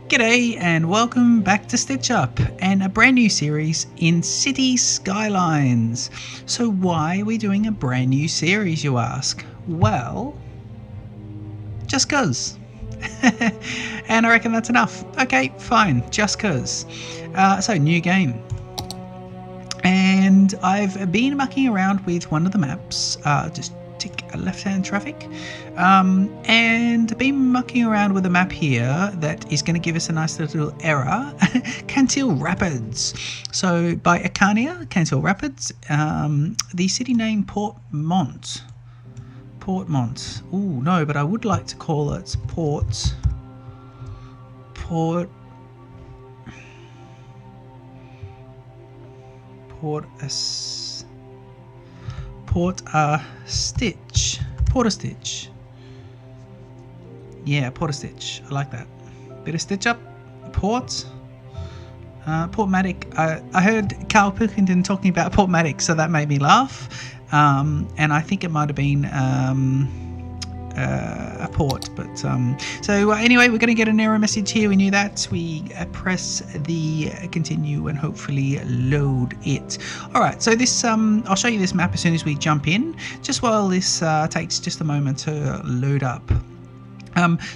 G'day and welcome back to Stitch Up and a brand new series in Cities Skylines. So why are we doing a brand new series, you ask? Well, just 'cause. And I reckon that's enough. Okay, fine, just 'cause. So new game. And I've been mucking around with one of the maps, just tick left-hand traffic, and been mucking around with a map here that is going to give us a nice little error. Cantil Rapids. So by Acania, Cantil Rapids, the city name Portmont. Oh no, but I would like to call it Portastitch. Yeah, Portastitch. I like that. Bit of Stitch Up. Portmatic. I heard Carl Pilkington talking about Portmatic, so that made me laugh. And I think it might have been a port, but so anyway, we're going to get an error message here. We knew that. We press the continue and hopefully load it. All right, so this I'll show you this map as soon as we jump in, just while this takes just a moment to load up.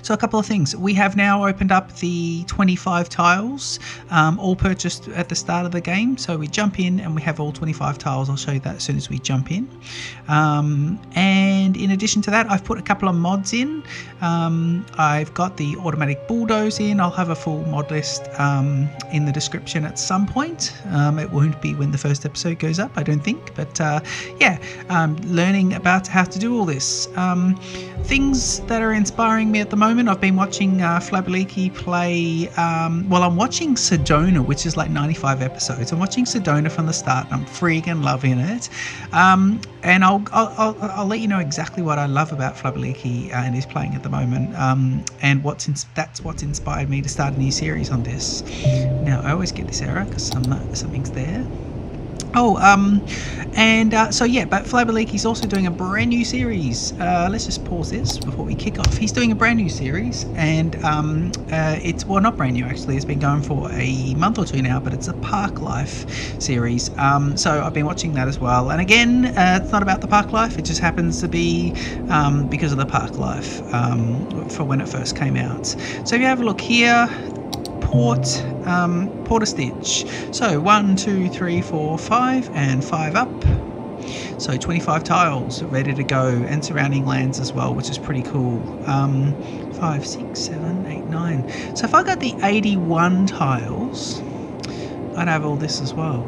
So a couple of things. We have now opened up the 25 tiles, all purchased at the start of the game. So we jump in and we have all 25 tiles. I'll show you that as soon as we jump in. And in addition to that, I've put a couple of mods in. I've got the automatic bulldoze in. I'll have a full mod list in the description at some point. It won't be when the first episode goes up, I don't think. But yeah, learning about how to do all this. Things that are inspiring me at the moment, I've been watching Flabberleaky play, well, I'm watching Sedona, which is like 95 episodes. I'm watching Sedona from the start and I'm freaking loving it. And I'll let you know exactly what I love about Flabberleaky and is playing at the moment, and that's what's inspired me to start a new series on this. Now, I always get this error because something's there. Oh, so yeah, but Flabberleaky's also doing a brand new series. Let's just pause this before we kick off. He's doing a brand new series, and it's, well, not brand new actually. It's been going for a month or two now, but it's a Park Life series. So I've been watching that as well. And again, it's not about the Park Life. It just happens to be because of the Park Life for when it first came out. So if you have a look here, Portastitch. So 1, 2, 3, 4, 5, and 5 up. So 25 tiles ready to go, and surrounding lands as well, which is pretty cool. 5, 6, 7, 8, 9. So if I got the 81 tiles, I'd have all this as well.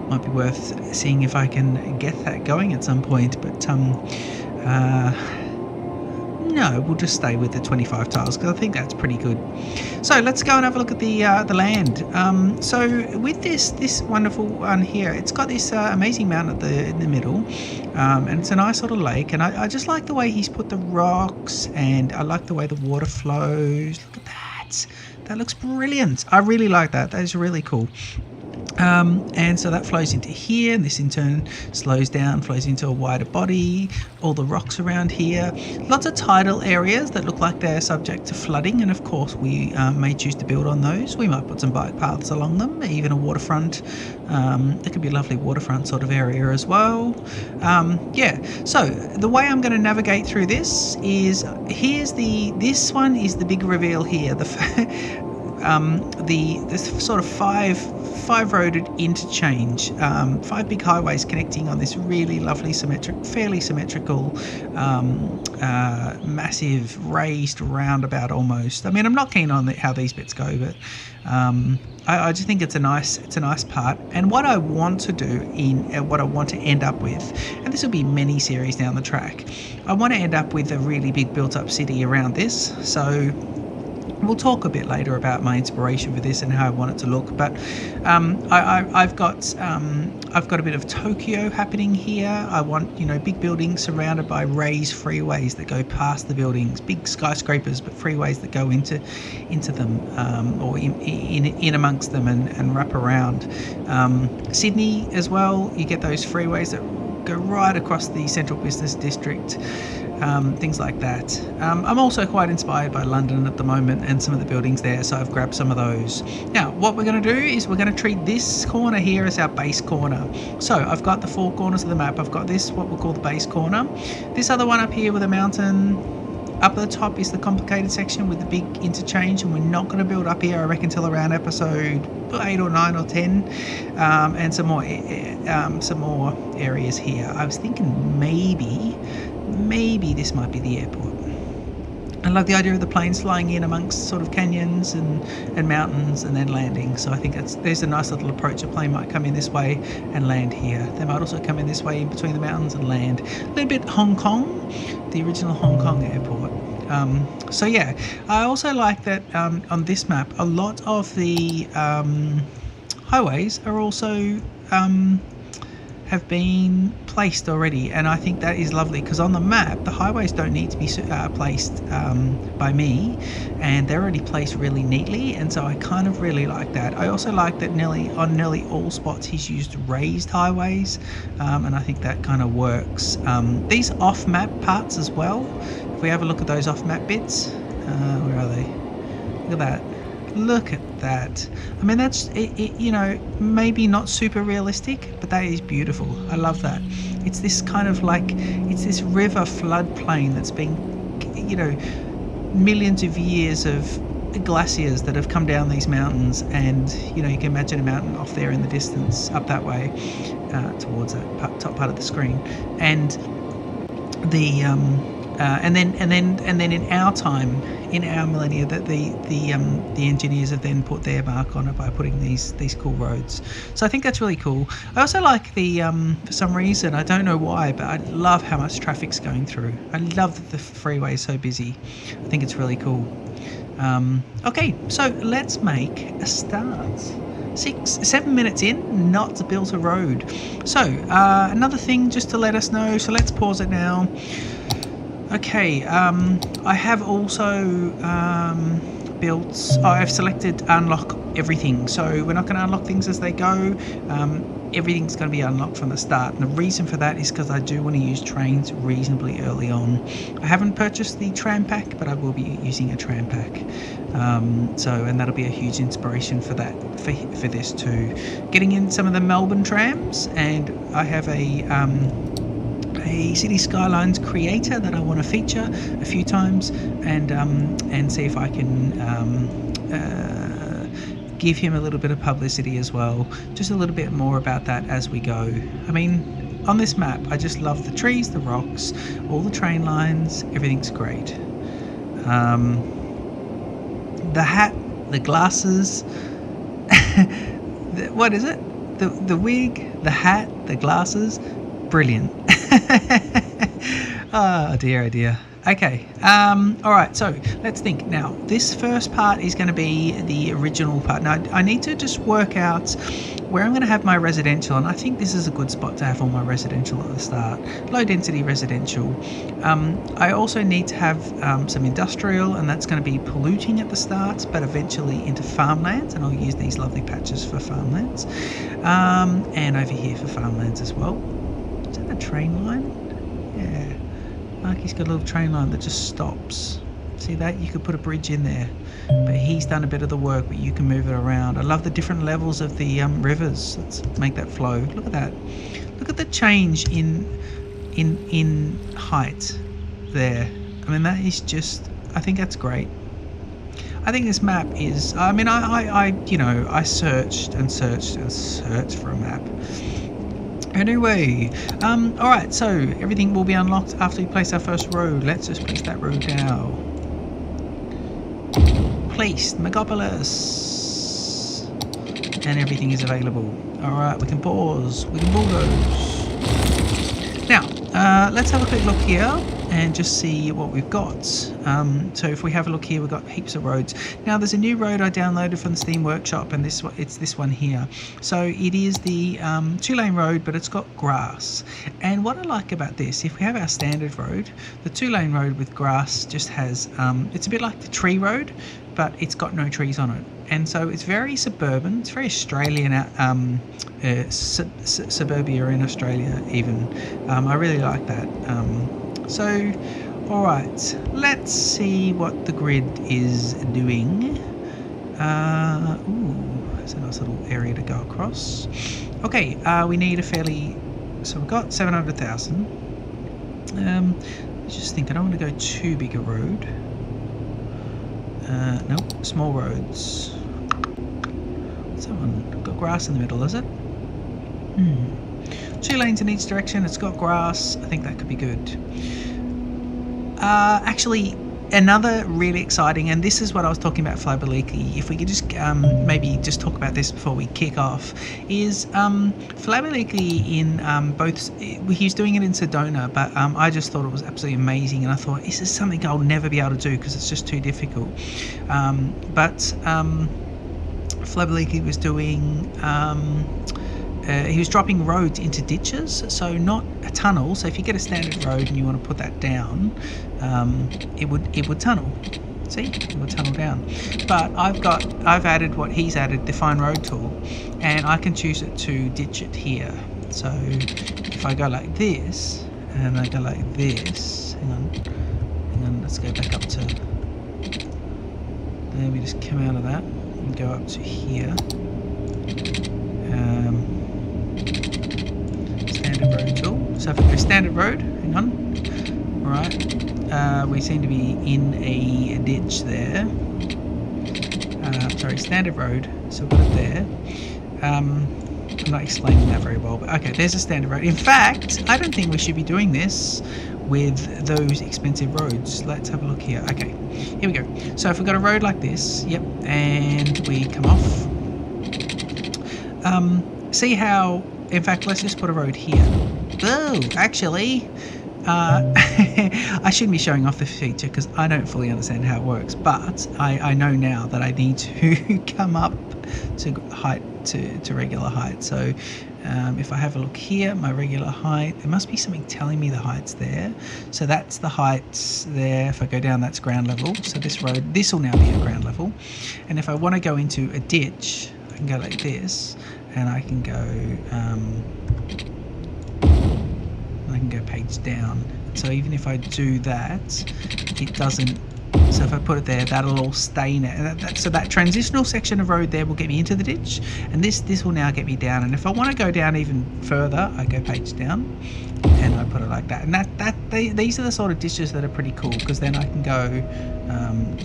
Might be worth seeing if I can get that going at some point, but no, we'll just stay with the 25 tiles because I think that's pretty good. So let's go and have a look at the land. So with this wonderful one here, it's got this amazing mountain in the middle, and it's a nice sort of lake. And I just like the way he's put the rocks, and I like the way the water flows. Look at that. That looks brilliant. I really like that. That is really cool. And so that flows into here, and this in turn slows down, flows into a wider body, all the rocks around here, lots of tidal areas that look like they're subject to flooding, and of course we may choose to build on those. We might put some bike paths along them, even a waterfront. It could be a lovely waterfront sort of area as well. Yeah, so the way I'm going to navigate through this is, this one is the big reveal here, this sort of five-roaded interchange, 5 big highways connecting on this really lovely fairly symmetrical, massive raised roundabout almost. I mean, I'm not keen on how these bits go, but I just think it's a nice part. And what I want to do what I want to end up with, and this will be many series down the track, I want to end up with a really big built-up city around this. So we'll talk a bit later about my inspiration for this and how I want it to look, but I've got a bit of Tokyo happening here. I want, big buildings surrounded by raised freeways that go past the buildings, big skyscrapers, but freeways that go into them, or in amongst them and wrap around. Sydney as well, you get those freeways that go right across the central business district. things like that. I'm also quite inspired by London at the moment and some of the buildings there, so I've grabbed some of those. Now what we're going to do is we're going to treat this corner here as our base corner. So I've got the 4 corners of the map. I've got this, what we'll call the base corner. This other one up here with a mountain up at the top is the complicated section with the big interchange, and we're not going to build up here, I reckon, till around episode 8 or 9 or 10, and some more areas here. I was thinking maybe this might be the airport. I like the idea of the planes flying in amongst sort of canyons and mountains and then landing. So I think there's a nice little approach. A plane might come in this way and land here. They might also come in this way in between the mountains and land. A little bit Hong Kong, the original Hong Kong airport. So yeah, I also like that on this map, a lot of the highways are also have been placed already, and I think that is lovely, because on the map the highways don't need to be placed by me, and they're already placed really neatly, and so I kind of really like that. I also like that on nearly all spots he's used raised highways, and I think that kind of works. These off-map parts as well, if we have a look at those off-map bits, where are they? Look at that. Look at that. I mean, that's you know, maybe not super realistic, but that is beautiful. I love that. It's this kind of like, it's this river floodplain that's been, you know, millions of years of glaciers that have come down these mountains, and you know, you can imagine a mountain off there in the distance up that way towards that top part of the screen, and the and then in our time, in our millennia, that the engineers have then put their mark on it by putting these cool roads. So I think that's really cool. I also like the for some reason, I don't know why, but I love how much traffic's going through. I love that the freeway is so busy. I think it's really cool. Okay, so let's make a start. 7 minutes in, not built a road. So another thing just to let us know, so let's pause it now. Okay, I have also I've selected unlock everything, so we're not going to unlock things as they go. Everything's going to be unlocked from the start, and the reason for that is because I do want to use trains reasonably early on. I haven't purchased the tram pack, but I will be using a tram pack, and that'll be a huge inspiration for that, for this too. Getting in some of the Melbourne trams, and I have a Cities Skylines creator that I want to feature a few times, and see if I can give him a little bit of publicity as well, just a little bit more about that as we go. I mean, on this map, I just love the trees, the rocks, all the train lines, everything's great. The hat, the glasses, what is it? The wig, the hat, the glasses, brilliant. Oh dear. Okay, all right, so let's think. Now, this first part is going to be the original part. Now, I need to just work out where I'm going to have my residential, and I think this is a good spot to have all my residential at the start. Low density residential. I also need to have some industrial, and that's going to be polluting at the start, but eventually into farmlands, and I'll use these lovely patches for farmlands, and over here for farmlands as well. Is that a train line? Yeah. Like he's got a little train line that just stops. See that? You could put a bridge in there, but he's done a bit of the work, but you can move it around. I love the different levels of the rivers. Let's make that flow. Look at that. Look at the change in height there. I mean, that is just, I think that's great. I think this map is, I mean, I searched for a map. Anyway, all right, so everything will be unlocked after we place our first road. Let's just place that road down. Placed, Megapolis, and everything is available. All right, we can pause, we can bulldoze. Now, let's have a quick look here and just see what we've got. So if we have a look here, we've got heaps of roads. Now there's a new road I downloaded from the Steam Workshop, and it's this one here. So it is the 2-lane road, but it's got grass. And what I like about this, if we have our standard road, the 2-lane road with grass just has, it's a bit like the tree road, but it's got no trees on it. And so it's very suburban, it's very Australian, suburbia in Australia even. I really like that. So, alright, let's see what the grid is doing. Ooh, there's a nice little area to go across. Okay, we need a fairly... So we've got 700,000. Just think, I don't want to go too big a road. Nope, small roads. What's that one? Got grass in the middle, is it? 2 lanes in each direction, it's got grass. I think that could be good. Actually, another really exciting, and this is what I was talking about Flabberleaky, if we could just maybe just talk about this before we kick off, is Flabberleaky in both, he's doing it in Sedona, but I just thought it was absolutely amazing, and I thought, this is something I'll never be able to do because it's just too difficult. But Flabberleaky was doing... he was dropping roads into ditches, so not a tunnel. So if you get a standard road and you want to put that down, it would tunnel. See, it would tunnel down. But I've added what he's added, Define Road tool, and I can choose it to ditch it here. So if I go like this and I go like this, hang on, let's go back up to. Then we just come out of that and go up to here. Standard road tool. So if I go standard road, hang on. Alright. We seem to be in a ditch there. Sorry, standard road. So we've got it there. I'm not explaining that very well, but okay, there's a standard road. In fact, I don't think we should be doing this with those expensive roads. Let's have a look here. Okay, here we go. So if we've got a road like this, yep, and we come off. See how, in fact, let's just put a road here. Oh, actually, I shouldn't be showing off this feature because I don't fully understand how it works, but I know now that I need to come up to height, to regular height. So if I have a look here, my regular height, there must be something telling me the height's there. So that's the heights there. If I go down, that's ground level. So this road, this will now be at ground level. And if I want to go into a ditch, I can go like this, and I can go page down. So even if I do that, it doesn't. So if I put it there, that'll all stay now. So that transitional section of road there will get me into the ditch, and this will now get me down. And if I want to go down even further, I go page down, and I put it like that. And these are the sort of ditches that are pretty cool, because then I can go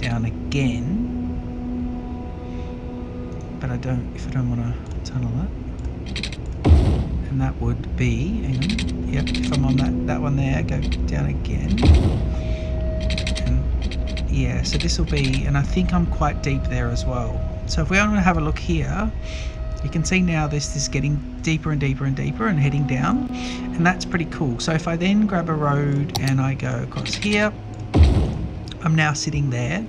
down again. But if I don't want to tunnel that, and that would be, hang on, yep, if I'm on that one there, go down again, and yeah, so this will be, and I think I'm quite deep there as well. So if we want to have a look here, you can see now this is getting deeper and deeper and deeper and heading down, and that's pretty cool. So if I then grab a road and I go across here, I'm now sitting there,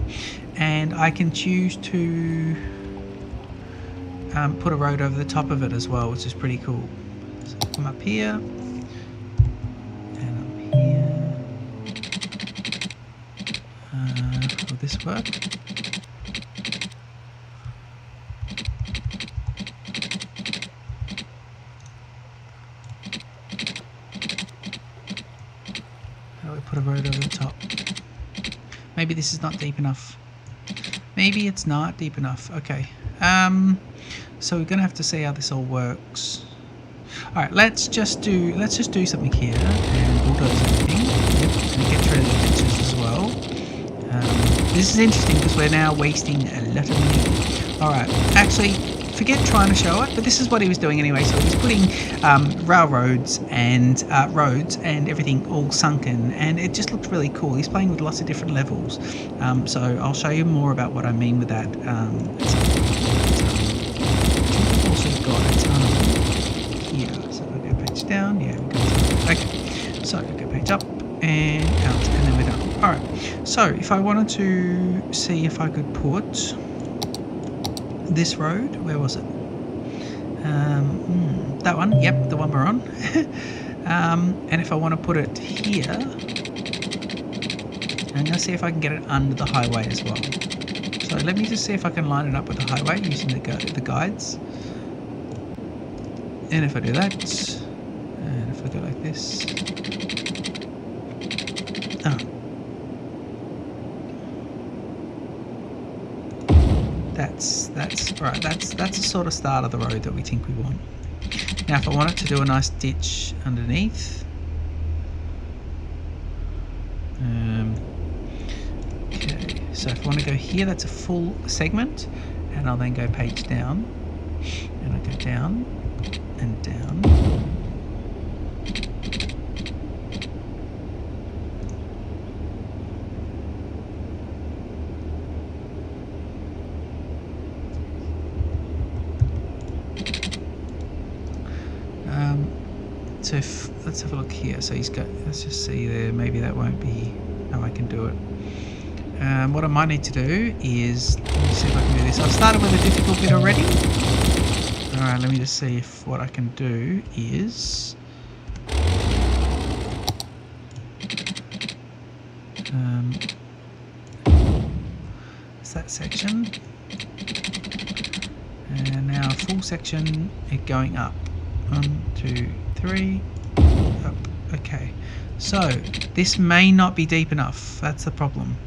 and I can choose to put a road over the top of it as well, which is pretty cool. So come up here and up here. Will this work? How do we put a road over the top? Maybe this is not deep enough. Maybe it's not deep enough. Okay. So we're gonna have to see how this all works. All right, let's just do something here and bulldoze everything. Yep, and get rid of the ditches as well. This is interesting because we're now wasting a lot of money. All right, actually, forget trying to show it, but this is what he was doing anyway. So he's putting railroads and roads and everything all sunken, and it just looked really cool. He's playing with lots of different levels. So I'll show you more about what I mean with that. Also got a tunnel here. So we'll go page down. Yeah, we've got a tunnel. Okay, so we'll go page up and out, and then we're done. All right. So if I wanted to see if I could put this road, where was it? That one. Yep, the one we're on. And if I want to put it here, I'm going to see if I can get it under the highway as well. So let me just see if I can line it up with the highway using the guides. And if I do that, and if I go like this, Oh. That's right. That's the sort of start of the road that we think we want. Now, if I wanted to do a nice ditch underneath, okay. So if I want to go here, that's a full segment, and I'll then go page down, and I go down and down. So let's have a look here. So he's got, let's just see there, maybe that won't be how I can do it. What I might need to do is, let me see if I can do this. I've started with a difficult bit already. Alright, let me just see if what I can do is it's that section, and now a full section, it going up. 1, 2, 3, up. Okay, so this may not be deep enough. That's the problem.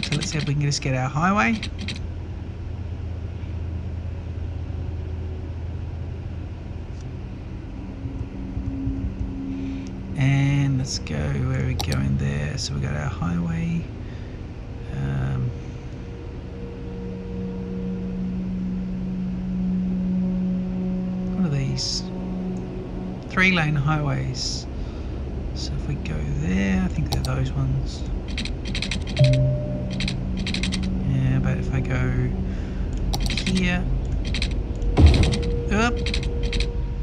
So let's see if we can just get our highway. And let's go, where are we going there? So we got our highway. What are these? 3-lane highways. So if we go there, I think they're those ones. Yeah, but if I go here,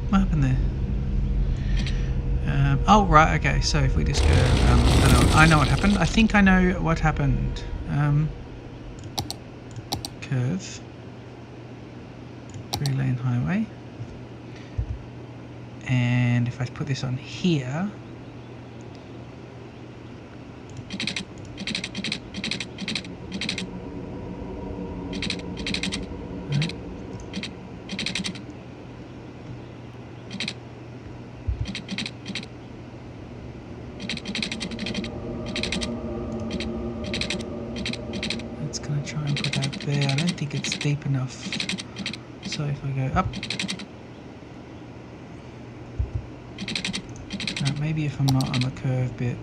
what happened there? Oh right, okay. So if we just go, I know what happened. I think I know what happened. Curve, 3-lane highway, and if I put this on here. There, I don't think it's deep enough. So if I go up, maybe if I'm not on the curve bit.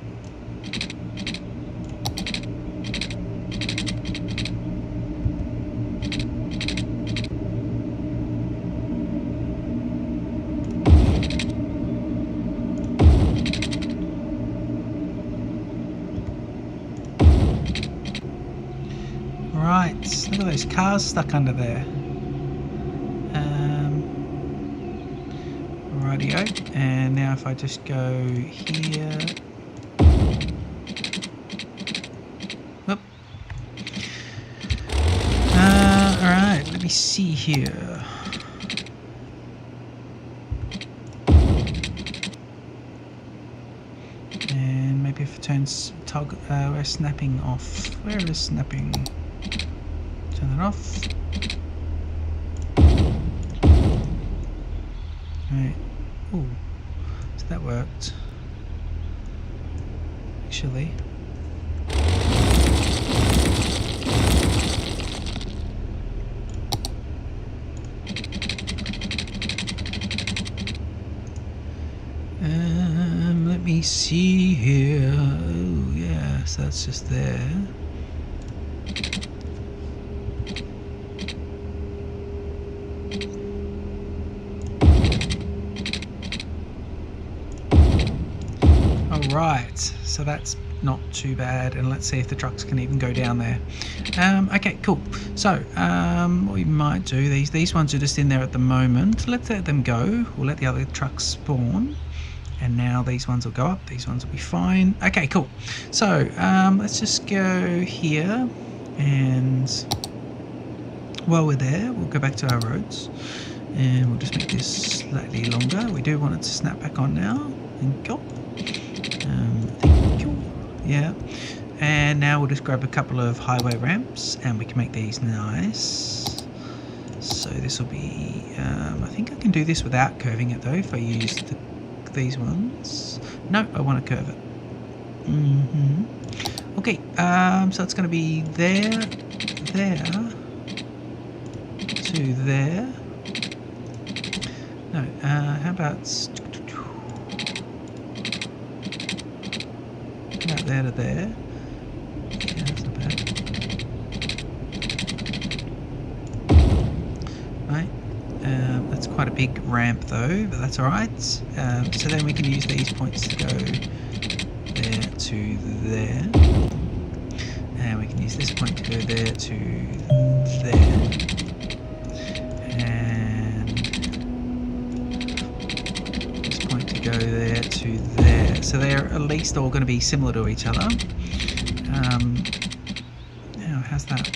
Right, look at those cars stuck under there. Rightio, and now if I just go here. Whoop. Alright, let me see here. And maybe if it turns toggle, we're snapping off. Where is snapping? Turn that off. Right. Ooh. So that worked. Actually. Let me see here. Oh yeah, so that's just there. Right, so that's not too bad, and let's see if the trucks can even go down there. Okay, cool. So what we might do, these ones are just in there at the moment. Let's let them go. We'll let the other trucks spawn, and now these ones will go up. These ones will be fine. Okay, cool. So let's just go here, and while we're there, we'll go back to our roads, and we'll just make this slightly longer. We do want it to snap back on now, and go. Yeah, and now we'll just grab a couple of highway ramps and we can make these nice. So this will be, I think I can do this without curving it though if I use these ones. No, I want to curve it. Okay, so it's going to be there, to there. No, how about there to there? Yeah, that's not bad. Right, that's quite a big ramp though, but that's alright. So then we can use these points to go there to there. And we can use this point to go there to there. And this point to go there to there. So they're at least all going to be similar to each other. Now, how's that?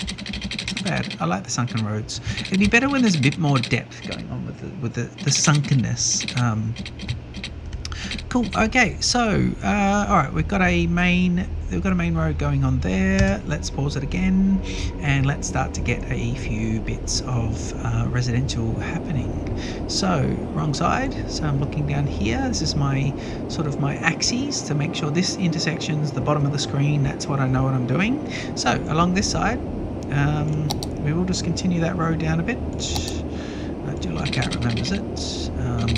It's not bad. I like the sunken roads. It'd be better when there's a bit more depth going on with the sunkenness. Cool. Okay, so all right, we've got a main road going on there. Let's pause it again, and let's start to get a few bits of residential happening. So wrong side. So I'm looking down here. This is my my axes to make sure this intersection's the bottom of the screen. That's what I know what I'm doing. So along this side, we will just continue that road down a bit. I do like how it remembers it.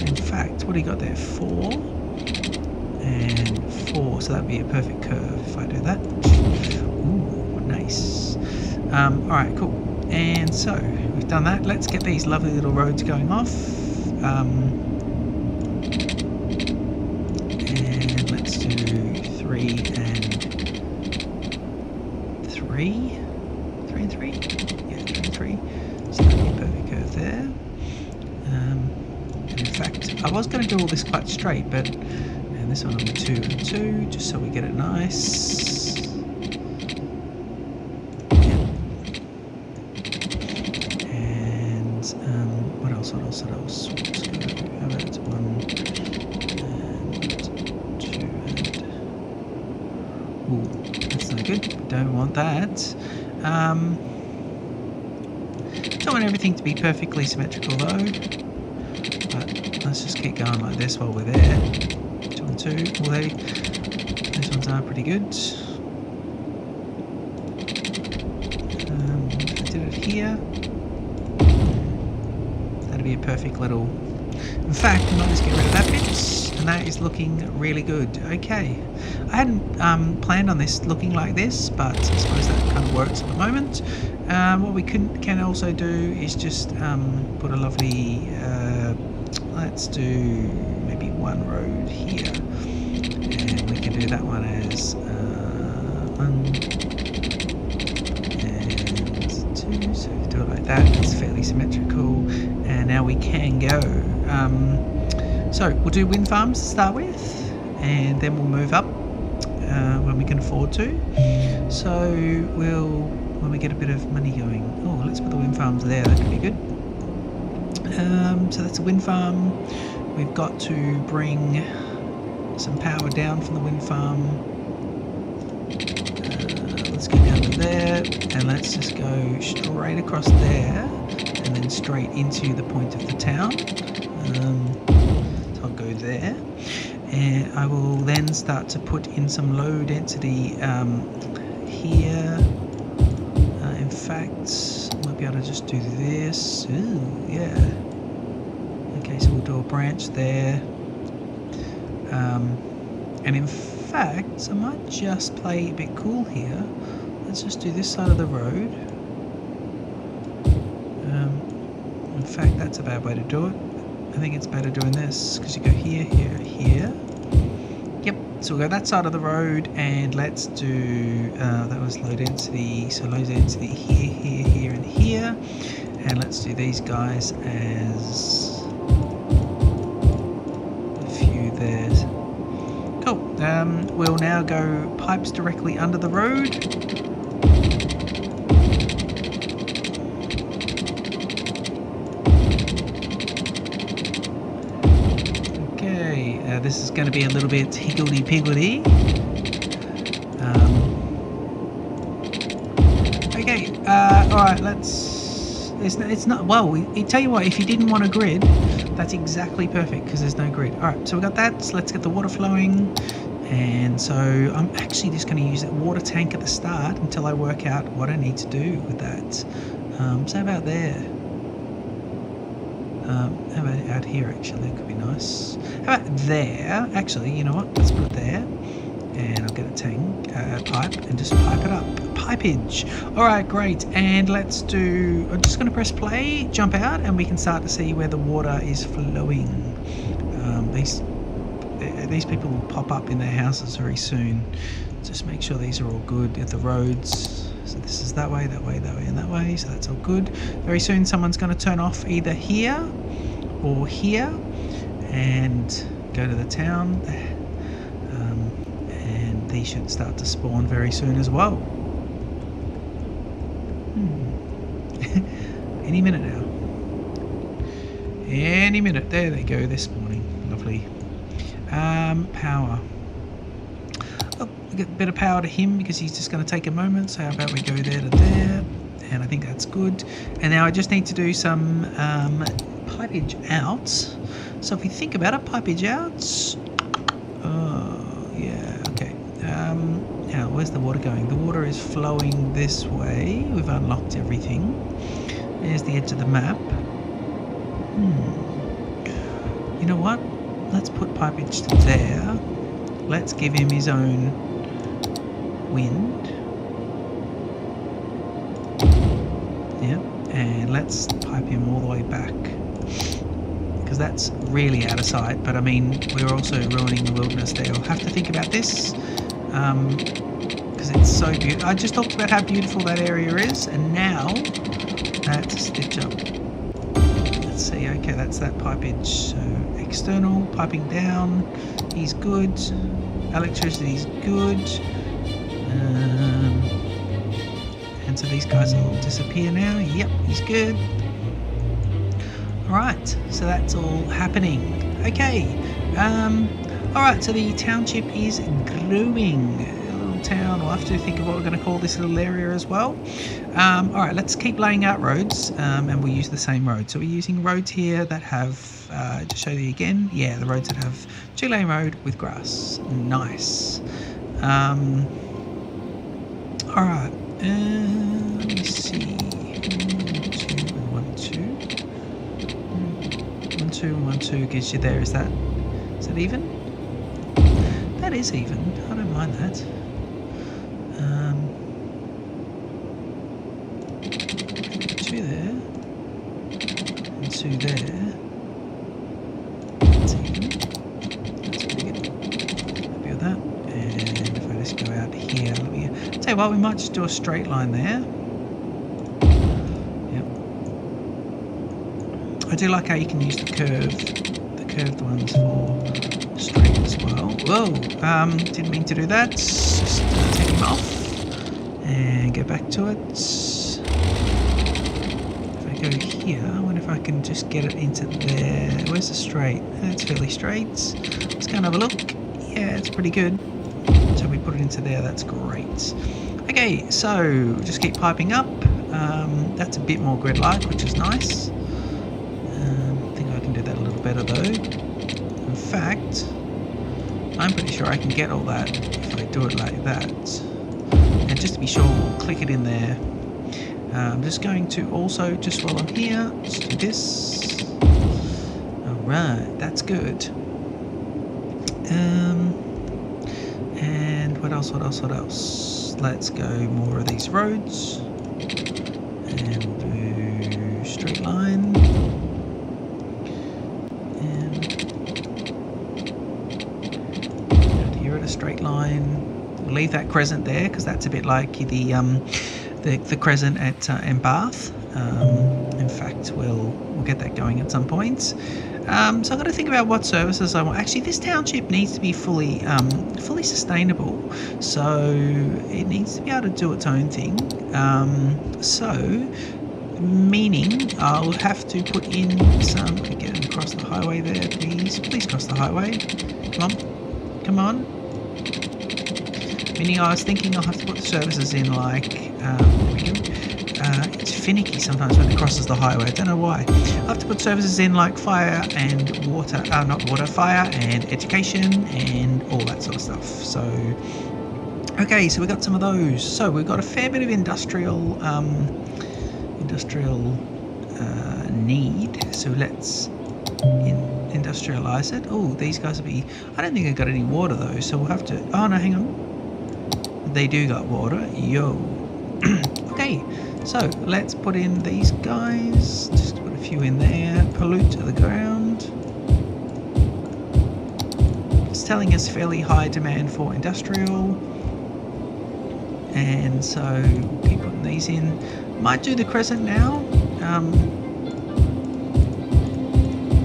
In fact, what do you got there? 4 and 4, so that would be a perfect curve if I do that. Ooh, nice. Alright, cool. And so we've done that. Let's get these lovely little roads going off. And let's do 3 and 3. 3 and 3? Yeah, 3 and 3. So that would be a perfect curve there. And in fact, I was going to do all this quite straight, but this one will be 2 and 2, just so we get it nice. Yeah. And what else? Let's go. How about 1 and 2 and... Ooh, that's no good. Don't want that. Don't want everything to be perfectly symmetrical though. But let's just keep going like this while we're there. 2, although these ones are pretty good. I did it here. That'd be a perfect little... In fact, I might just get rid of that bit, and that is looking really good. Okay, I hadn't planned on this looking like this, but I suppose that kind of works at the moment. What we can also do is just put a lovely... let's do maybe one road here. And we can do that one as 1 and 2. So if we do it like that, it's fairly symmetrical. And now we can go. So we'll do wind farms to start with, and then we'll move up when we can afford to. So when we get a bit of money going. Oh, let's put the wind farms there. That could be good. So that's a wind farm. We've got to bring some power down from the wind farm. Let's go down to there, and let's just go straight across there, and then straight into the point of the town. So I'll go there, and I will then start to put in some low density here. In fact, I might be able to just do this. Ooh, yeah. Okay, so we'll do a branch there. And in fact, I might just play a bit cool here. Let's just do this side of the road. In fact, that's a bad way to do it. I think it's better doing this, because you go here, here, here. Yep, so we'll go that side of the road, and let's do, that was low density, so low density here, here, here, and here. And let's do these guys as a few there. Cool. We'll now go pipes directly under the road. Okay, this is going to be a little bit higgledy-piggledy. Okay, alright, let's... It's not... Well, tell you what, if you didn't want a grid, that's exactly perfect, because there's no grid. Alright, so we got that. So let's get the water flowing. And so I'm actually just going to use that water tank at the start until I work out what I need to do with that. So how about there? How about out here actually? That could be nice. How about there? Actually, you know what? Let's put it there. And I'll get a tank, pipe, and just pipe it up. Pipeage. Alright, great. And let's do... I'm just going to press play, jump out, and we can start to see where the water is flowing. These people will pop up in their houses very soon. Just make sure these are all good at the roads. So this is that way, that way, that way, and that way. So that's all good. Very soon someone's going to turn off either here or here and go to the town. And these should start to spawn very soon as well. Any minute now. Any minute. There they go, they're spawning. Lovely. Power. Oh, we get a bit of power to him because he's just going to take a moment. So how about we go there to there, and I think that's good. And now I just need to do some pipeage out. So if we think about it, pipeage out. Oh yeah, okay. Now where's the water going? The water is flowing this way. We've unlocked everything. There's the edge of the map. You know what? Let's put pipeage to there. Let's give him his own wind. Yeah, and let's pipe him all the way back. Because that's really out of sight, but I mean, we're also ruining the wilderness there. I'll have to think about this. Because it's so beautiful. I just talked about how beautiful that area is, and now that's a stitch up. Let's see, okay, that's that pipeage. So external, piping down, he's good. Electricity's good. And so these guys will disappear now. Yep, he's good. Alright, so that's all happening. Okay. Alright, so the township is growing. A little town. We'll have to think of what we're going to call this little area as well. Alright, let's keep laying out roads, and we'll use the same road. So we're using roads here that have, just show you again, yeah, the roads that have 2-lane road with grass. Nice. Alright, let me see. 1, 2, 1, 2, 1, 2 gives you there. Is that even? That is even. I don't mind that. 2 there. And 2 there. That's even. That's pretty good. Happy with that. And if I just go out here, let me tell you what, we might just do a straight line there. Yep. I do like how you can use the curved ones for straight as well. Whoa, didn't mean to do that. Just take him off and go back to it. If I go here, I wonder if I can just get it into there. Where's the straight? It's fairly straight. Let's go and have a look. Yeah, it's pretty good. So we put it into there, that's great. Okay, so just keep piping up. That's a bit more grid-like, which is nice. I think I can do that a little better though. In fact, I'm pretty sure I can get all that if I do it like that. And just to be sure, we'll click it in there. I'm just going to also, just while I'm here, just do this. Alright, that's good. And what else? Let's go more of these roads. And we'll do straight line. And here at a straight line. We'll leave that crescent there because that's a bit like the crescent at Bath. In fact, we'll get that going at some point. So I've got to think about what services I want. Actually, this township needs to be fully sustainable. So it needs to be able to do its own thing. Meaning I'll have to put in some. Get across the highway there, please. Please cross the highway. Come on. Meaning I was thinking I'll have to put the services in like. There we go. It's finicky sometimes when it crosses the highway. I don't know why. I have to put services in like fire and water, not water, fire and education and all that sort of stuff. So, okay, so we got some of those. So we've got a fair bit of industrial need. So let's industrialize it. Oh, these guys will be. I don't think they've got any water though, so we'll have to. Oh no, hang on. They do got water. Yo. Okay, so let's put in these guys. Just put a few in there. Pollute the ground. It's telling us fairly high demand for industrial, and so we'll keep putting these in. Might do the crescent now.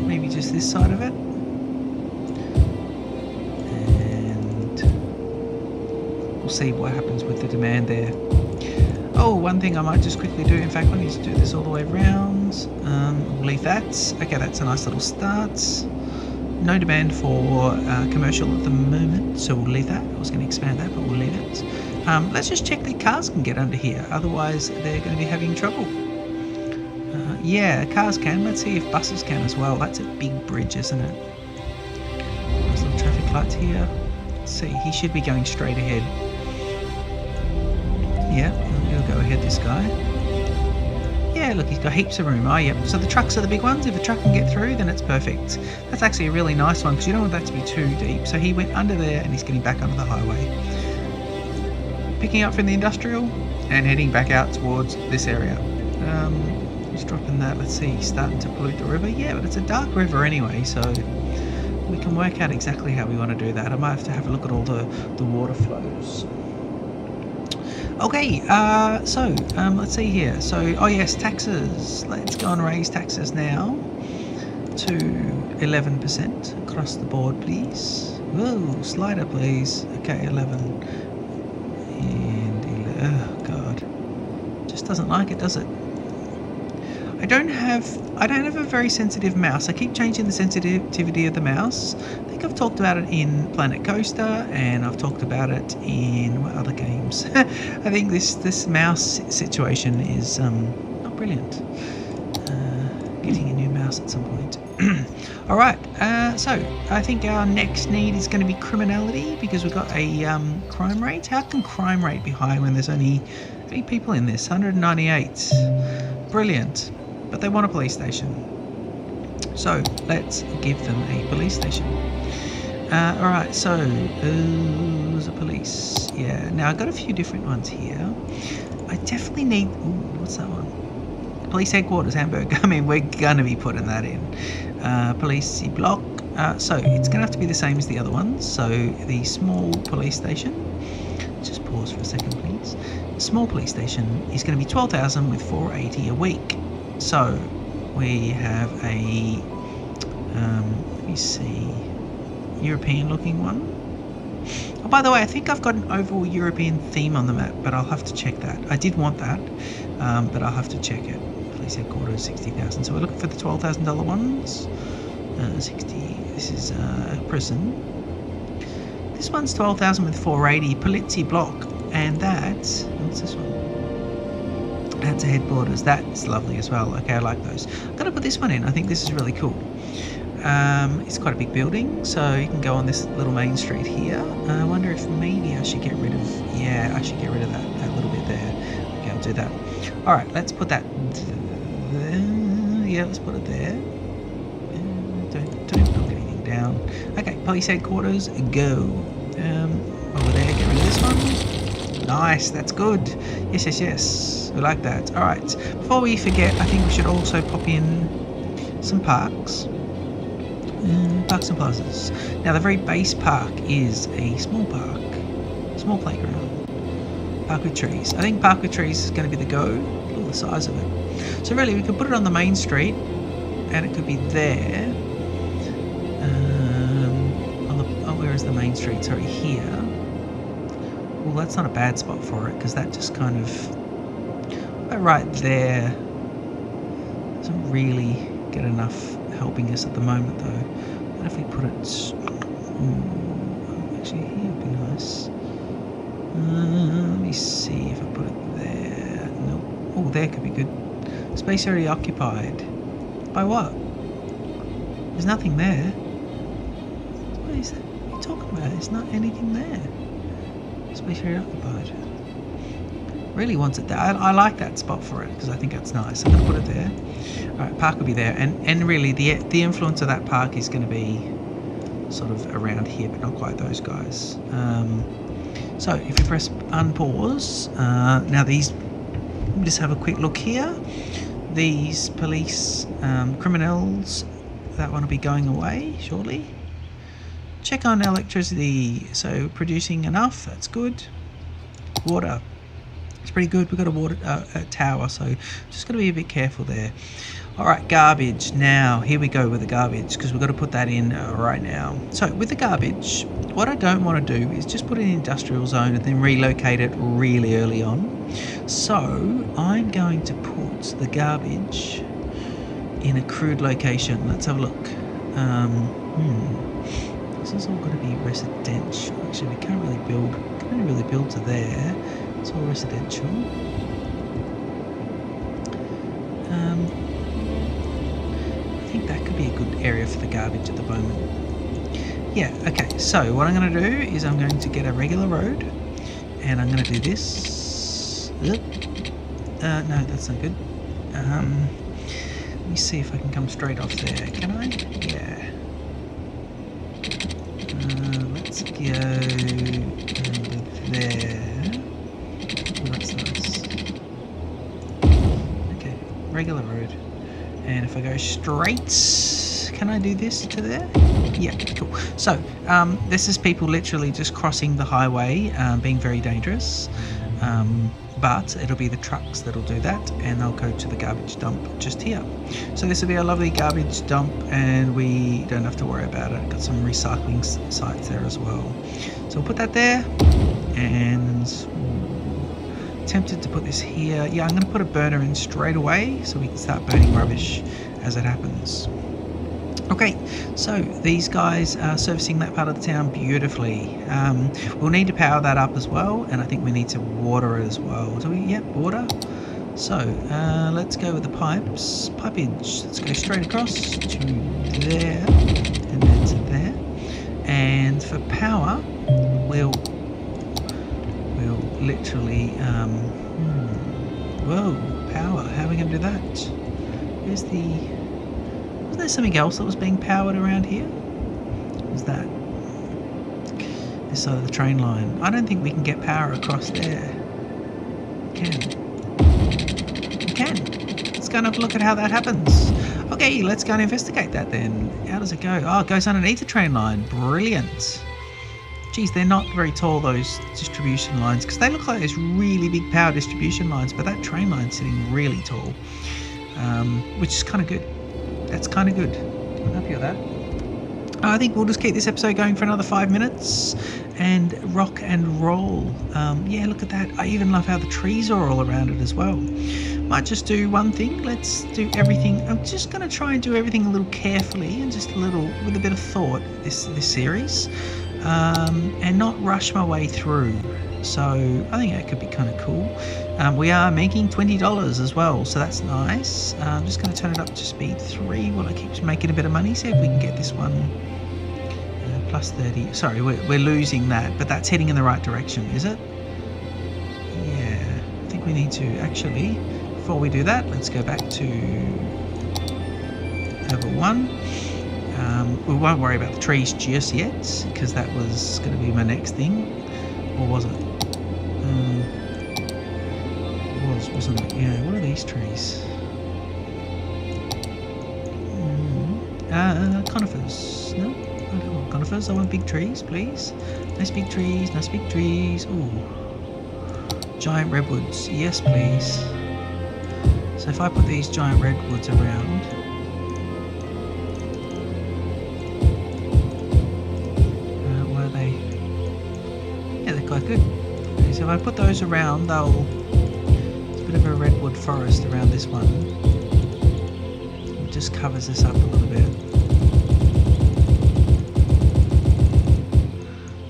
Maybe just this side of it, and we'll see what happens with the demand there. Oh, one thing I might just quickly do, in fact I need to do this all the way around. We'll leave that. Okay, that's a nice little start. No demand for commercial at the moment, so we'll leave that. I was going to expand that, but we'll leave it. Let's just check that cars can get under here, otherwise they're going to be having trouble. Yeah, cars can. Let's see if buses can as well. That's a big bridge, isn't it? There's little traffic lights here. Let's see, he should be going straight ahead. Yeah, he'll go ahead, this guy. Yeah, look, he's got heaps of room. Oh, yep. So the trucks are the big ones. If a truck can get through, then it's perfect. That's actually a really nice one because you don't want that to be too deep. So he went under there and he's getting back onto the highway. Picking up from the industrial and heading back out towards this area. Just dropping that. Let's see, he's starting to pollute the river. Yeah, but it's a dark river anyway, so we can work out exactly how we want to do that. I might have to have a look at all the water flows. Okay, so let's see here. So, oh yes, taxes. Let's go and raise taxes now to 11% across the board, please. Whoa, slider, please. Okay, 11 and 11. Oh God, just doesn't like it, does it? I don't have a very sensitive mouse. I keep changing the sensitivity of the mouse. I think I've talked about it in Planet Coaster, and I've talked about it in what other games. I think this mouse situation is not brilliant. Getting a new mouse at some point. All right. So I think our next need is going to be criminality because we've got a crime rate. How can crime rate be high when there's only 3 people in this? 198. Brilliant. But they want a police station, so let's give them a police station. Alright, so there's a police. Yeah, now I've got a few different ones here. I definitely need, ooh, what's that one? Police headquarters, Hamburg. I mean, we're gonna be putting that in. Police block. So it's gonna have to be the same as the other ones. So the small police station, just pause for a second please. Small police station is going to be 12,000 with 480 a week. So we have a let me see, European looking one. Oh, by the way, I think I've got an overall European theme on the map, but I'll have to check that. I did want that, but I'll have to check it. Police headquarters, 60,000. So we're looking for the $12,000 ones. 60. This is prison. This one's 12,000 with 480. Polizzi block. And that's, what's this one? That's a headquarters. That's lovely as well. Okay, I like those. I'm going to put this one in. I think this is really cool. It's quite a big building, so you can go on this little main street here. I wonder if maybe I should get rid of, yeah, I should get rid of that little bit there. Okay, I'll do that. All right, let's put that there. Yeah, let's put it there. Don't knock anything down. Okay, police headquarters, go. Over there, get rid of this one. Nice, that's good. Yes. We like that. All right. Before we forget, I think we should also pop in some parks. Parks and plazas. Now, the very base park is a small park, small playground, park with trees. I think park with trees is going to be the go. Look at the size of it. So really, we could put it on the main street, and it could be there. Where is the main street? Sorry, here. Well, that's not a bad spot for it because that just kind of right there doesn't really get enough helping us at the moment, though. What if we put it? Actually, here would be nice. Let me see if I put it there. Nope. Oh, there could be good. Space area occupied. By what? There's nothing there. What is that? What are you talking about? There's not anything there. Space area occupied. Really wants it there. I like that spot for it because I think it's nice. I'm going to put it there. Alright, park will be there. And really the influence of that park is going to be sort of around here, but not quite those guys. So if you press unpause, now these, just have a quick look here. These police criminals, that one will be going away shortly. Check on electricity. So producing enough, that's good. Water, it's pretty good. We've got a tower, so just got to be a bit careful there. All right, garbage. Now here we go with the garbage because we've got to put that in right now. So with the garbage, what I don't want to do is just put it in industrial zone and then relocate it really early on. So I'm going to put the garbage in a crude location. Let's have a look. This is all going to be residential. Actually, we can't really build to there. It's all residential. I think that could be a good area for the garbage at the moment. Yeah, okay, so what I'm going to do is I'm going to get a regular road and I'm going to do this. No, that's not good. Let me see if I can come straight off there. Can I? Yeah. Let's go over there. Oh, that's nice. Okay, regular road. And if I go straight, can I do this to there? Yeah, cool. So this is people literally just crossing the highway, being very dangerous. But it'll be the trucks that'll do that, and they'll go to the garbage dump just here. So this will be a lovely garbage dump, and we don't have to worry about it. Got some recycling sites there as well. So we'll put that there, and tempted to put this here. Yeah, I'm going to put a burner in straight away so we can start burning rubbish as it happens. Okay, so these guys are servicing that part of the town beautifully. We'll need to power that up as well, and I think we need to water it as well. Do we? Yep, water. So let's go with the pipes. Pipage. Let's go straight across to there, and then to there. And for power, we'll literally whoa, power. How are we going to do that? Where's the... Was there something else that was being powered around here? Was that this side of the train line? I don't think we can get power across there. We can. Let's go and have a look at how that happens. Okay, let's go and investigate that then. How does it go? Oh, it goes underneath the train line. Brilliant. Geez, they're not very tall, those distribution lines, because they look like those really big power distribution lines, but that train line's sitting really tall, which is kind of good. That's kind of good. I'm happy with that. I think we'll just keep this episode going for another 5 minutes and rock and roll. Yeah, look at that. I even love how the trees are all around it as well. Might just do one thing. Let's do everything. I'm just going to try and do everything a little carefully and just a little with a bit of thought this series, and not rush my way through. So I think that could be kind of cool. We are making $20 as well, so that's nice. I'm just going to turn it up to speed 3 while it keeps making a bit of money. See if we can get this one plus 30. Sorry, we're losing that, but that's heading in the right direction, is it? Yeah, I think we need to actually, before we do that, let's go back to level 1. We won't worry about the trees just yet, because that was going to be my next thing. Or was it? Wasn't it? Yeah, what are these trees? Conifers. No, I don't want conifers. I want big trees, please. Nice big trees, nice big trees. Ooh. Giant redwoods. Yes, please. So if I put these giant redwoods around... where are they? Yeah, they're quite good. Okay, so if I put those around, they'll... of a redwood forest around this one. It just covers this up a little bit.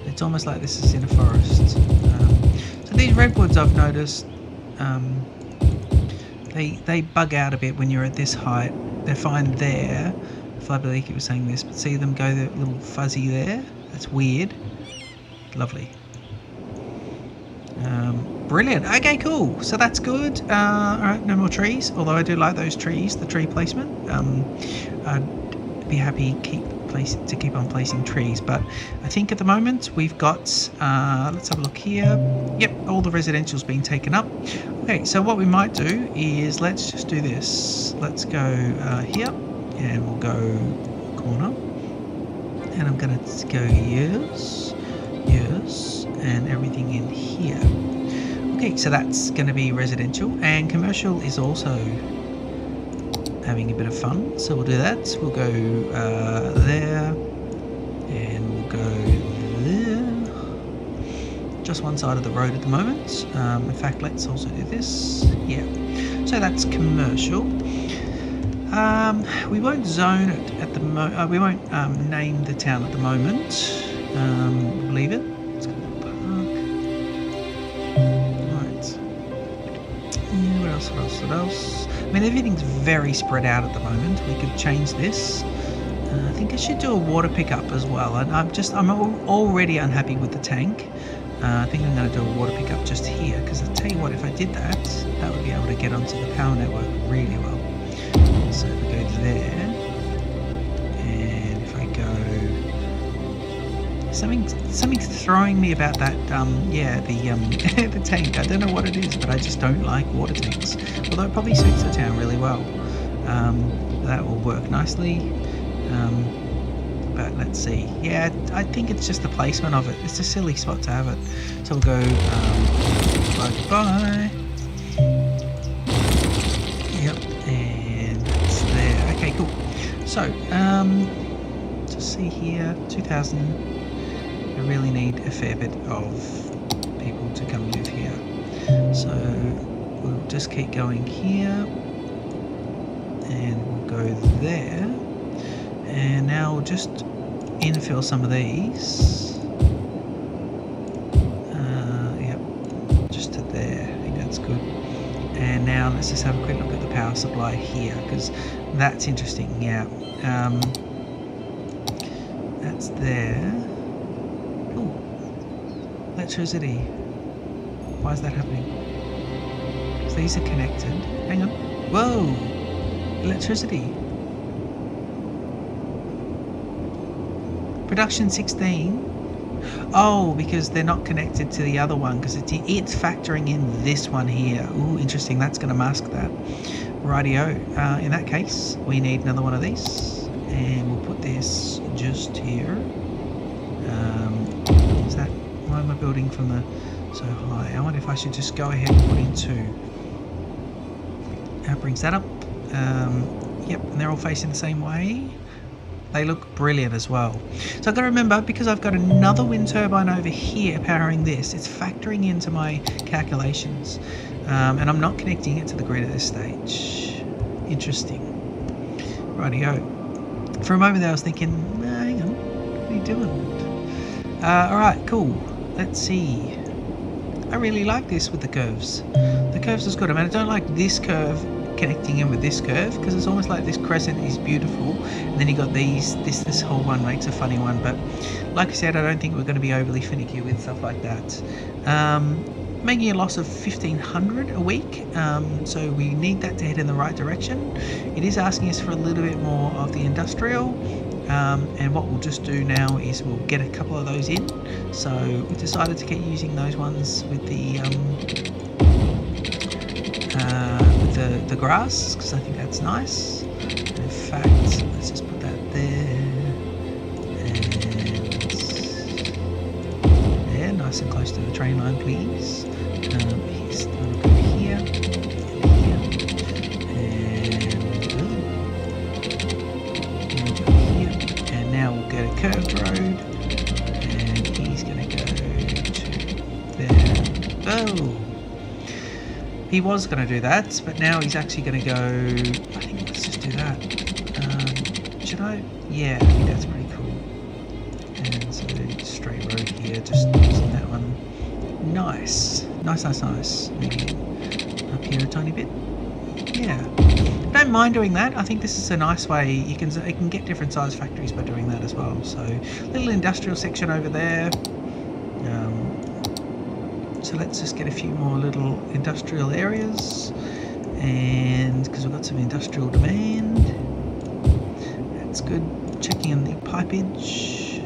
It's almost like this is in a forest. So these redwoods, I've noticed, they bug out a bit when you're at this height. They're fine there. Flabberleaky was saying this, but see them go the little fuzzy there? That's weird. Lovely. Brilliant. Okay, cool. So that's good. Alright, no more trees. Although I do like those trees, the tree placement. I'd be happy to keep on placing trees, but I think at the moment we've got, let's have a look here. Yep, all the residential's been taken up. Okay, so what we might do is let's just do this. Let's go here, and we'll go corner, and I'm going to go yes, and everything in here. Okay, so that's going to be residential, and commercial is also having a bit of fun, so we'll do that. We'll go there, and we'll go there. Just one side of the road at the moment. In fact, let's also do this. Yeah, so that's commercial. We won't zone it at the moment. We won't name the town at the moment. We'll leave it. Let's go to the park. Right. Yeah, what else? I mean, everything's very spread out at the moment. We could change this. I think I should do a water pickup as well. I'm already unhappy with the tank. I think I'm going to do a water pickup just here, because I'll tell you what, if I did that, that would be able to get onto the power network really well. So if I go there, and if I go, something's throwing me about that. The tank. I don't know what it is, but I just don't like water tanks. Although it probably suits the town really well. That will work nicely. But let's see. Yeah, I think it's just the placement of it. It's a silly spot to have it. So we'll go bye. Yep, and it's there. Okay, cool. So, just see here, 2,000. I really need a fair bit of people to come live here. So we'll just keep going here, and we'll go there. And now we'll just infill some of these. Yep, just to there. I think that's good. And now let's just have a quick look at the power supply here, because that's interesting. Yeah, that's there. Oh, electricity. Why is that happening? Because these are connected. Hang on. Whoa, electricity. Production 16. Oh, because they're not connected to the other one, because it's factoring in this one here. Ooh, interesting. That's going to mask that. Rightio. In that case, we need another one of these, and we'll put this just here. Is that, why am I building from the so high? I wonder if I should just go ahead and put in 2. That brings that up. Yep, and they're all facing the same way. They look brilliant as well. So I've got to remember, because I've got another wind turbine over here powering this, it's factoring into my calculations. And I'm not connecting it to the grid at this stage. Interesting. Rightio. For a moment there I was thinking, hang on, what are you doing? Alright, cool. Let's see. I really like this with the curves. The curves is good. I mean, I don't like this curve connecting in with this curve, because it's almost like this crescent is beautiful, and then you got these, this whole one makes a funny one. But like I said, I don't think we're going to be overly finicky with stuff like that. Making a loss of 1,500 a week, so we need that to head in the right direction. It is asking us for a little bit more of the industrial, and what we'll just do now is we'll get a couple of those in. So we decided to keep using those ones with the grass, because I think that's nice. In fact, let's just put that there, and there, nice and close to the train line, please. Here's the one over here, and now we'll get a curved road, and he's going to go to there. Oh! He was going to do that, but now he's actually going to go, I think let's just do that. Should I? Yeah, I think that's pretty cool. And so straight road here, just using that one. Nice. Nice. Maybe up here a tiny bit. Yeah. I don't mind doing that. I think this is a nice way. You can get different size factories by doing that as well. So little industrial section over there. So let's just get a few more little industrial areas, and because we've got some industrial demand, that's good. Checking on the pipage.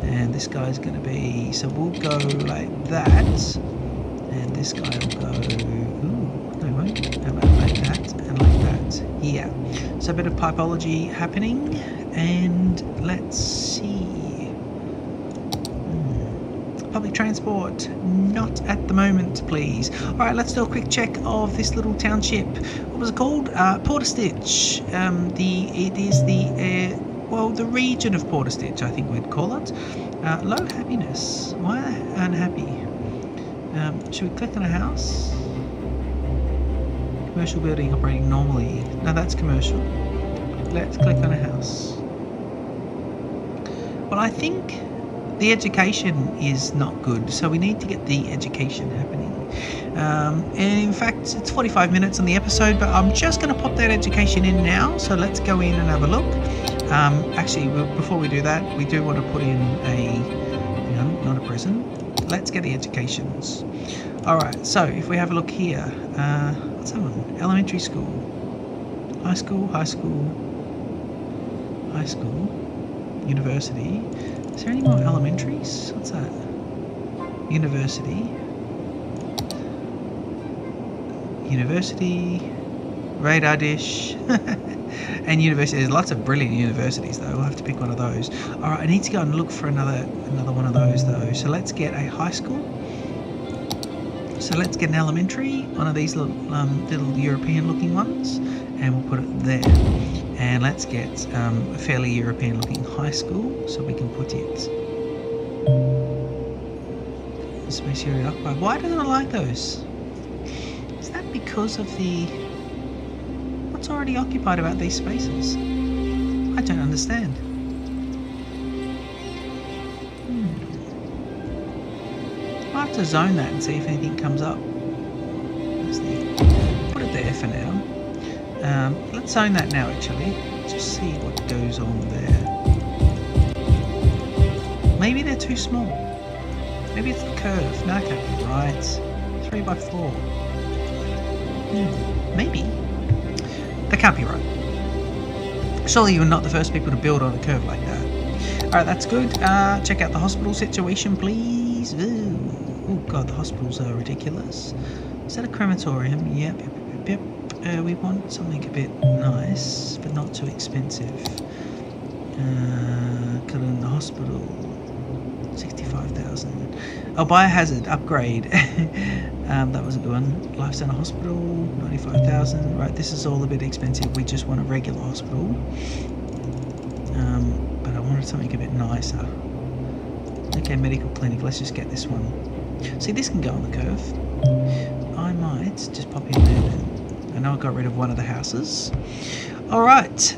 And this guy's going to be, so we'll go like that, and this guy will go, ooh, no, won't. How about like that and like that? Yeah. So a bit of pipology happening, and let's see. Public transport, not at the moment, please. All right, let's do a quick check of this little township. What was it called? Portastitch. It is the region of Portastitch, I think we'd call it. Low happiness. Why unhappy? Should we click on a house? Commercial building operating normally. No, that's commercial. Let's click on a house. Well, I think the education is not good, so we need to get the education happening. And in fact, it's 45 minutes on the episode, but I'm just going to pop that education in now. So let's go in and have a look. Actually, before we do that, we do want to put in not a prison. Let's get the educations. All right. So if we have a look here, what's that one? Elementary school, high school, university. Is there any more elementaries? What's that? University, radar dish, and university. There's lots of brilliant universities though. We'll have to pick one of those. All right, I need to go and look for another one of those though. So let's get a high school. So let's get an elementary, one of these little European looking ones, and we'll put it there. And let's get a fairly European looking high school, so we can put it. Space area occupied. Why doesn't it like those? Is that because of what's already occupied about these spaces? I don't understand. I'll have to zone that and see if anything comes up. Put it there for now. Let's zone that now actually. Just see what goes on there. Maybe they're too small. Maybe it's the curve. No, it can't be right. 3x4. Maybe. That can't be right. Surely you're not the first people to build on a curve like that. Alright, that's good. Check out the hospital situation, please. Oh god, the hospitals are ridiculous. Is that a crematorium? Yep. We want something a bit nice, but not too expensive. Got in the hospital. 65,000. Oh, biohazard upgrade. That was a good one. Life Center Hospital, 95,000. Right, this is all a bit expensive. We just want a regular hospital. But I wanted something a bit nicer. Okay, medical clinic. Let's just get this one. See, this can go on the curve. I might just pop in there then. I know I got rid of one of the houses. Alright,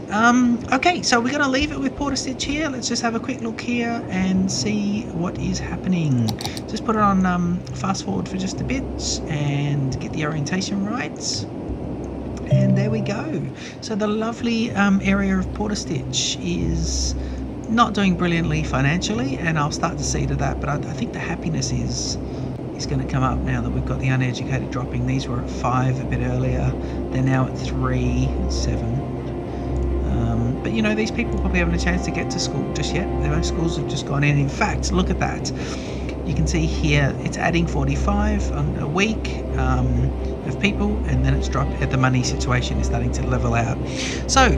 okay, so we're going to leave it with Portastitch here. Let's just have a quick look here and see what is happening. Just put it on fast forward for just a bit and get the orientation right. And there we go. So the lovely area of Portastitch is not doing brilliantly financially, and I'll start to see to that, but I think the happiness is going to come up now that we've got the uneducated dropping. These were at 5 a bit earlier. They're now at 3, 7. But you know, these people probably haven't a chance to get to school just yet. Their schools have just gone in. In fact, look at that. You can see here it's adding 45 on a week of people, and then it's dropped. The money situation is starting to level out. So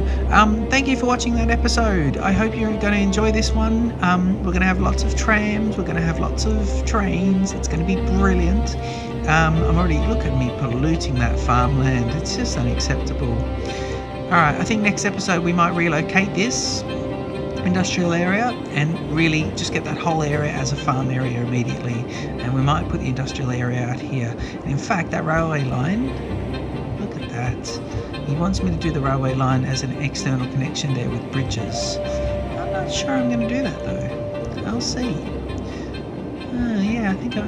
thank you for watching that episode. I hope you're going to enjoy this one. We're going to have lots of trams, we're going to have lots of trains. It's going to be brilliant. I'm already, look at me polluting that farmland. It's just unacceptable. Alright, I think next episode we might relocate this industrial area and really just get that whole area as a farm area immediately, and we might put the industrial area out here. And in fact, that railway line, look at that. He wants me to do the railway line as an external connection there with bridges. I'm not sure I'm going to do that though. I'll see. Yeah, I think I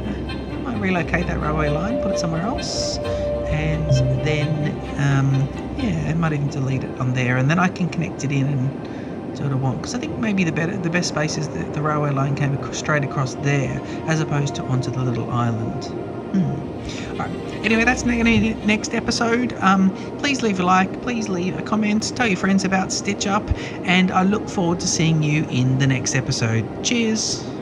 might relocate that railway line, put it somewhere else, and then I might even delete it on there, and then I can connect it in and do what I want. Because I think maybe the best space is the railway line came straight across there, as opposed to onto the little island. Alright, anyway, that's next episode. Please leave a like, please leave a comment, tell your friends about Stitch Up, and I look forward to seeing you in the next episode. Cheers!